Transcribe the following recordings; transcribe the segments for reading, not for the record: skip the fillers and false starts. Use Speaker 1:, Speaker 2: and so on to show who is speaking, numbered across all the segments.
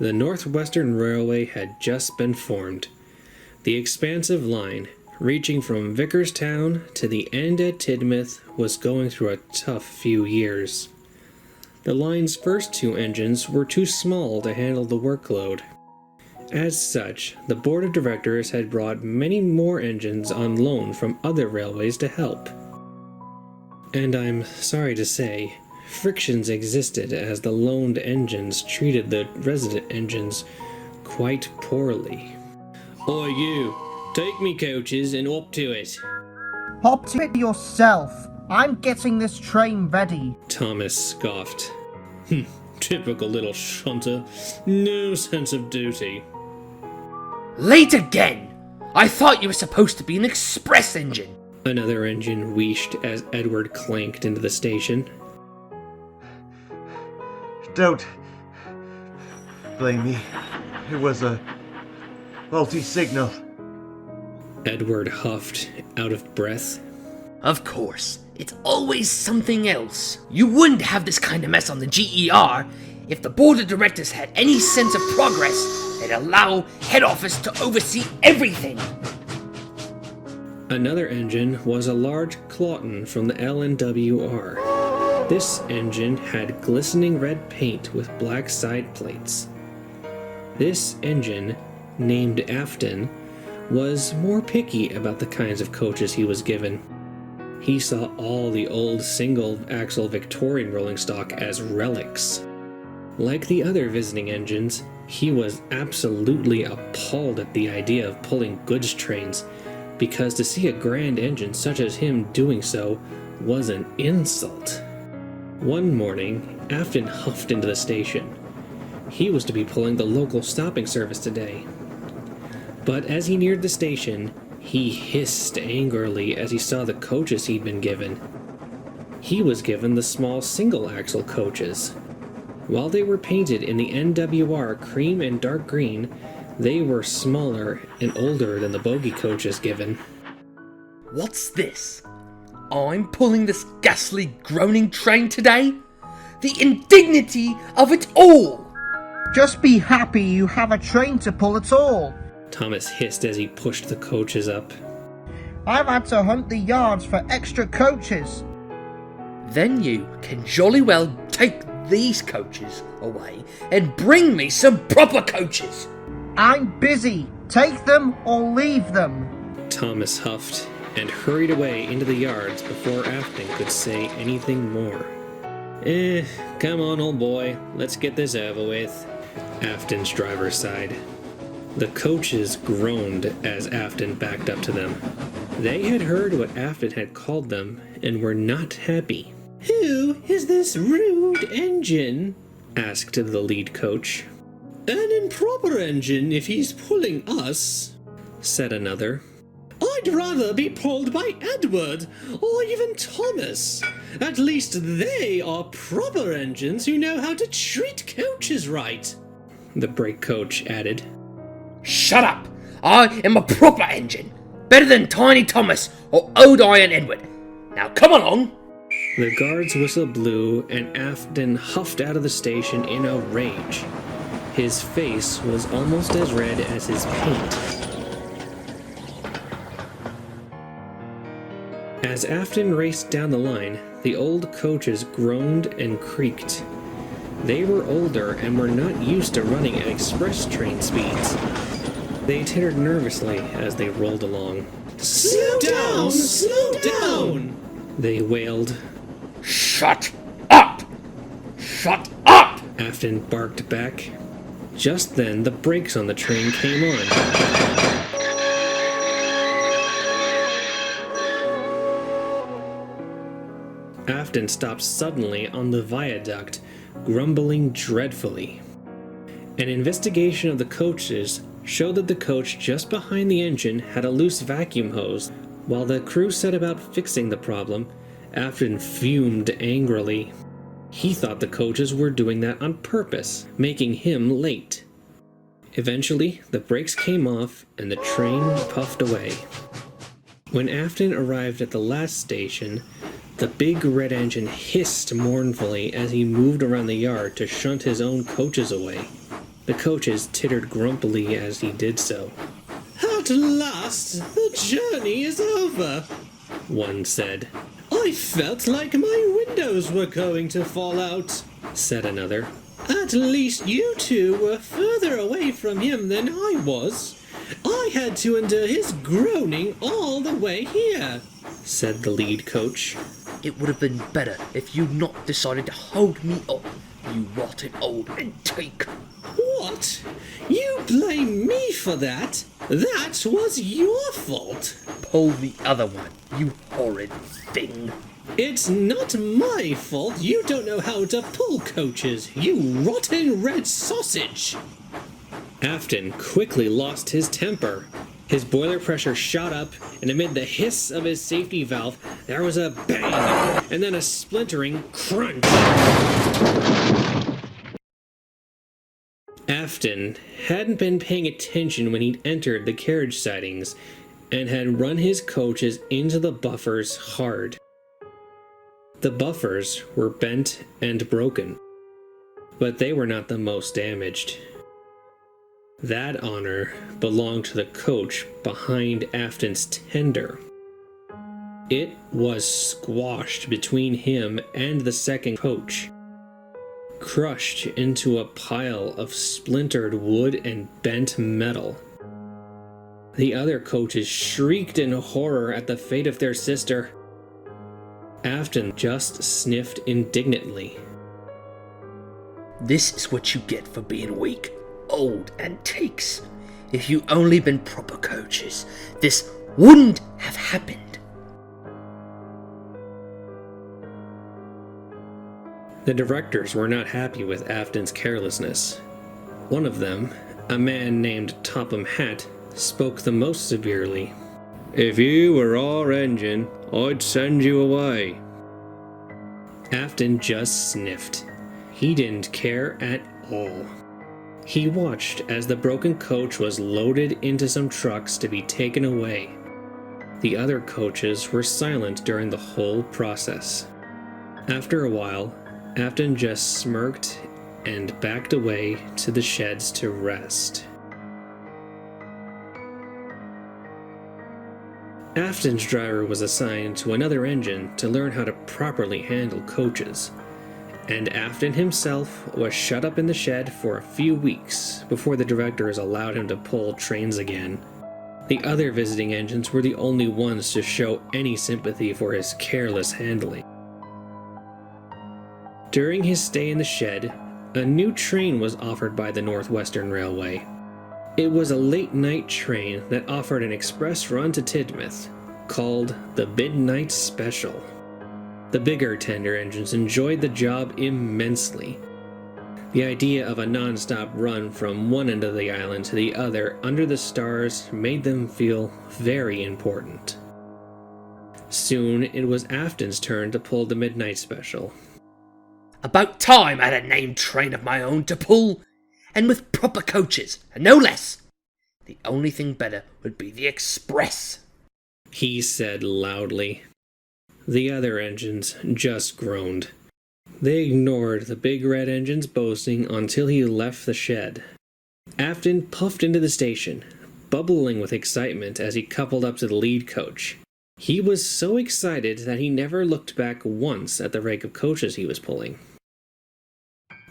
Speaker 1: The Northwestern Railway had just been formed. The expansive line, reaching from Vickerstown to the end at Tidmouth, was going through a tough few years. The line's first 2 engines were too small to handle the workload. As such, the board of directors had brought many more engines on loan from other railways to help. And I'm sorry to say, frictions existed as the loaned engines treated the resident engines quite poorly. Oi you, take me coaches and up to it.
Speaker 2: Hop to it yourself. I'm getting this train ready.
Speaker 1: Thomas scoffed. Typical little shunter. No sense of duty.
Speaker 3: Late again! I thought you were supposed to be an express engine.
Speaker 1: Another engine wheeshed as Edward clanked into the station.
Speaker 4: Don't blame me. It was a faulty signal.
Speaker 1: Edward huffed, out of breath.
Speaker 3: Of course, it's always something else. You wouldn't have this kind of mess on the GER if the board of directors had any sense of progress. They'd allow head office to oversee everything.
Speaker 1: Another engine was a large Clawton from the LNWR. This engine had glistening red paint with black side plates. This engine, named Afton, was more picky about the kinds of coaches he was given. He saw all the old single-axle Victorian rolling stock as relics. Like the other visiting engines, he was absolutely appalled at the idea of pulling goods trains, because to see a grand engine such as him doing so was an insult. One morning, Afton huffed into the station. He was to be pulling the local stopping service today. But as he neared the station, he hissed angrily as he saw the coaches he'd been given. He was given the small single-axle coaches. While they were painted in the NWR cream and dark green, they were smaller and older than the bogie coaches given.
Speaker 3: What's this? I'm pulling this ghastly groaning train today? The indignity of it all!
Speaker 2: Just be happy you have a train to pull at all.
Speaker 1: Thomas hissed as he pushed the coaches up.
Speaker 2: I've had to hunt the yards for extra coaches.
Speaker 3: Then you can jolly well take these coaches away and bring me some proper coaches.
Speaker 2: I'm busy. Take them or leave them.
Speaker 1: Thomas huffed and hurried away into the yards before Afton could say anything more. Come on, old boy. Let's get this over with. Afton's driver sighed. The coaches groaned as Afton backed up to them. They had heard what Afton had called them and were not happy. "Who is this rude engine?" asked the lead coach. "An improper engine if he's pulling us," said another. "I'd rather be pulled by Edward or even Thomas. At least they are proper engines who know how to treat coaches right," the brake coach added.
Speaker 3: Shut up! I am a proper engine. Better than Tiny Thomas or Old Iron Edward. Now come along!
Speaker 1: The guard's whistle blew and Afton huffed out of the station in a rage. His face was almost as red as his paint. As Afton raced down the line, the old coaches groaned and creaked. They were older and were not used to running at express train speeds. They tittered nervously as they rolled along. "Slow down! Slow down!" they wailed.
Speaker 3: Shut up! Shut up!
Speaker 1: Afton barked back. Just then, the brakes on the train came on. Afton stopped suddenly on the viaduct, grumbling dreadfully. An investigation of the coaches showed that the coach just behind the engine had a loose vacuum hose. While the crew set about fixing the problem, Afton fumed angrily. He thought the coaches were doing that on purpose, making him late. Eventually, the brakes came off and the train puffed away. When Afton arrived at the last station, the big red engine hissed mournfully as he moved around the yard to shunt his own coaches away. The coaches tittered grumpily as he did so. "At last, the journey is over," one said. "I felt like my windows were going to fall out," said another. "At least you two were further away from him than I was. I had to endure his groaning all the way here," said the lead coach.
Speaker 3: It would have been better if you'd not decided to hold me up, you rotten old antique.
Speaker 1: "What? You blame me for that? That was your fault."
Speaker 3: Pull the other one, you horrid thing.
Speaker 1: "It's not my fault you don't know how to pull coaches, you rotten red sausage." Afton quickly lost his temper. His boiler pressure shot up, and amid the hiss of his safety valve, there was a bang, and then a splintering crunch. Afton hadn't been paying attention when he'd entered the carriage sidings, and had run his coaches into the buffers hard. The buffers were bent and broken, but they were not the most damaged. That honor belonged to the coach behind Afton's tender. It was squashed between him and the second coach, crushed into a pile of splintered wood and bent metal. The other coaches shrieked in horror at the fate of their sister. Afton just sniffed indignantly.
Speaker 3: This is what you get for being weak, old antiques. If you only been proper coaches, this wouldn't have happened.
Speaker 1: The directors were not happy with Afton's carelessness. One of them, a man named Topham Hatt, spoke the most severely. "If you were our engine, I'd send you away." Afton just sniffed. He didn't care at all. He watched as the broken coach was loaded into some trucks to be taken away. The other coaches were silent during the whole process. After a while, Afton just smirked and backed away to the sheds to rest. Afton's driver was assigned to another engine to learn how to properly handle coaches, and Afton himself was shut up in the shed for a few weeks before the directors allowed him to pull trains again. The other visiting engines were the only ones to show any sympathy for his careless handling. During his stay in the shed, a new train was offered by the Northwestern Railway. It was a late-night train that offered an express run to Tidmouth, called the Midnight Special. The bigger tender engines enjoyed the job immensely. The idea of a non-stop run from one end of the island to the other under the stars made them feel very important. Soon it was Afton's turn to pull the Midnight Special.
Speaker 3: About time I had a named train of my own to pull, and with proper coaches, and no less. The only thing better would be the express,
Speaker 1: he said loudly. The other engines just groaned. They ignored the big red engine's boasting until he left the shed. Afton puffed into the station, bubbling with excitement as he coupled up to the lead coach. He was so excited that he never looked back once at the rank of coaches he was pulling.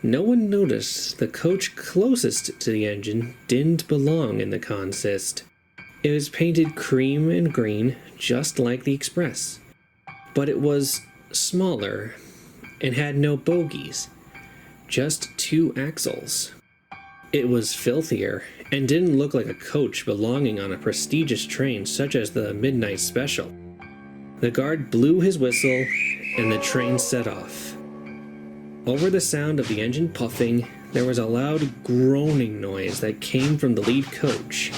Speaker 1: No one noticed the coach closest to the engine didn't belong in the consist. It was painted cream and green, just like the express, but it was smaller and had no bogies, just 2 axles. It was filthier and didn't look like a coach belonging on a prestigious train such as the Midnight Special. The guard blew his whistle and the train set off. Over the sound of the engine puffing, there was a loud groaning noise that came from the lead coach.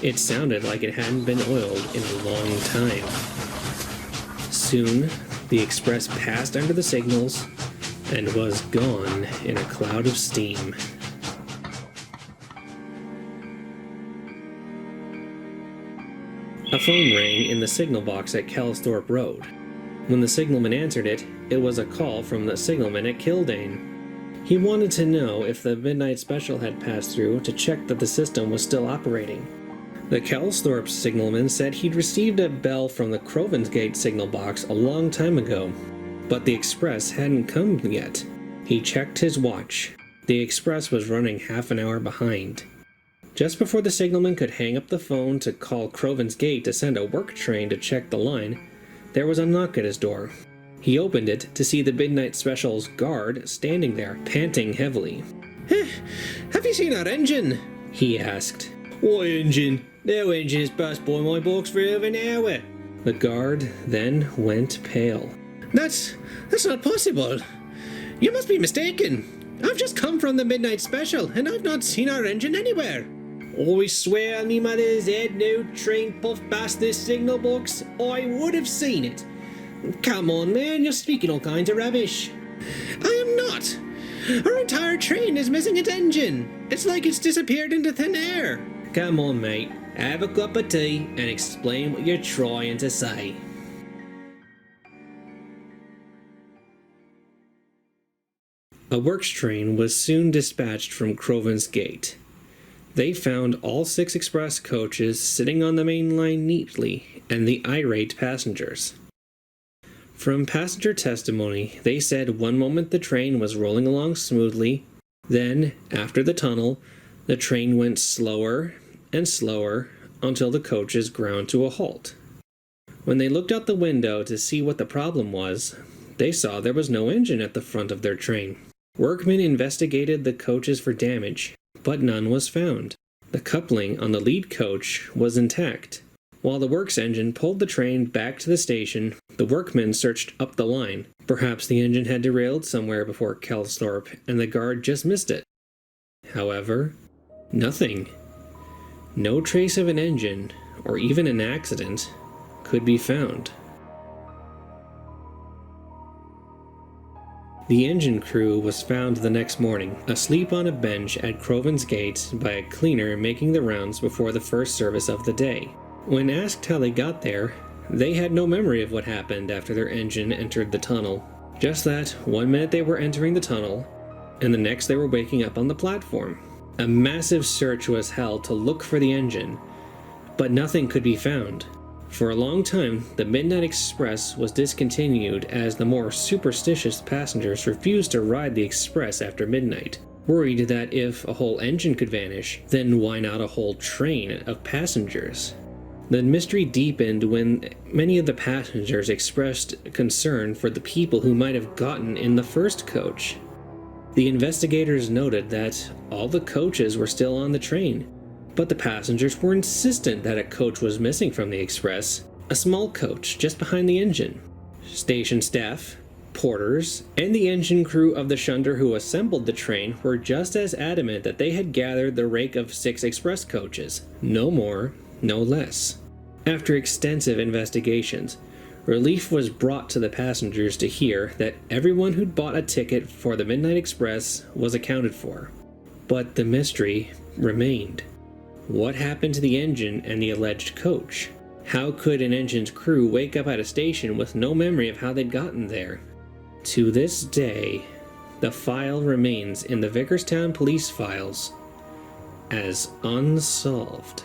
Speaker 1: It sounded like it hadn't been oiled in a long time. Soon, the express passed under the signals and was gone in a cloud of steam. A phone rang in the signal box at Kelsthorpe Road. When the signalman answered it, it was a call from the signalman at Kildane. He wanted to know if the midnight special had passed through to check that the system was still operating. The Kelsthorpe signalman said he'd received a bell from the Crovansgate signal box a long time ago, but the express hadn't come yet. He checked his watch. The express was running half an hour behind. Just before the signalman could hang up the phone to call Crovansgate to send a work train to check the line, there was a knock at his door. He opened it to see the midnight special's guard standing there, panting heavily. "Have you seen our engine?" he asked. "What engine? No engine has passed by my box for over an hour." The guard then went pale. That's not possible. You must be mistaken. I've just come from the midnight special, and I've not seen our engine anywhere." "I swear on me mother's head no train puffed past this signal box. I would have seen it." "Come on, man, you're speaking all kinds of rubbish." "I am not. Our entire train is missing its engine. It's like it's disappeared into thin air." "Come on, mate. Have a cup of tea and explain what you're trying to say." A works train was soon dispatched from Crovansgate. They found all 6 express coaches sitting on the main line neatly, and the irate passengers. From passenger testimony, they said one moment the train was rolling along smoothly, then, after the tunnel, the train went slower and slower until the coaches ground to a halt. When they looked out the window to see what the problem was, they saw there was no engine at the front of their train. Workmen investigated the coaches for damage, but none was found. The coupling on the lead coach was intact. While the works engine pulled the train back to the station, the workmen searched up the line. Perhaps the engine had derailed somewhere before Kelsthorpe, and the guard just missed it. However, nothing. No trace of an engine, or even an accident, could be found. The engine crew was found the next morning, asleep on a bench at Crovansgate by a cleaner making the rounds before the first service of the day. When asked how they got there, they had no memory of what happened after their engine entered the tunnel. Just that, one minute they were entering the tunnel, and the next they were waking up on the platform. A massive search was held to look for the engine, but nothing could be found. For a long time, the Midnight Express was discontinued as the more superstitious passengers refused to ride the express after midnight, worried that if a whole engine could vanish, then why not a whole train of passengers? The mystery deepened when many of the passengers expressed concern for the people who might have gotten in the first coach. The investigators noted that all the coaches were still on the train, but the passengers were insistent that a coach was missing from the express, a small coach just behind the engine. Station staff, porters, and the engine crew of the shunder who assembled the train were just as adamant that they had gathered the rake of 6 express coaches, no more, no less. After extensive investigations, relief was brought to the passengers to hear that everyone who'd bought a ticket for the Midnight Express was accounted for. But the mystery remained. What happened to the engine and the alleged coach? How could an engine's crew wake up at a station with no memory of how they'd gotten there? To this day, the file remains in the Vickerstown police files as unsolved.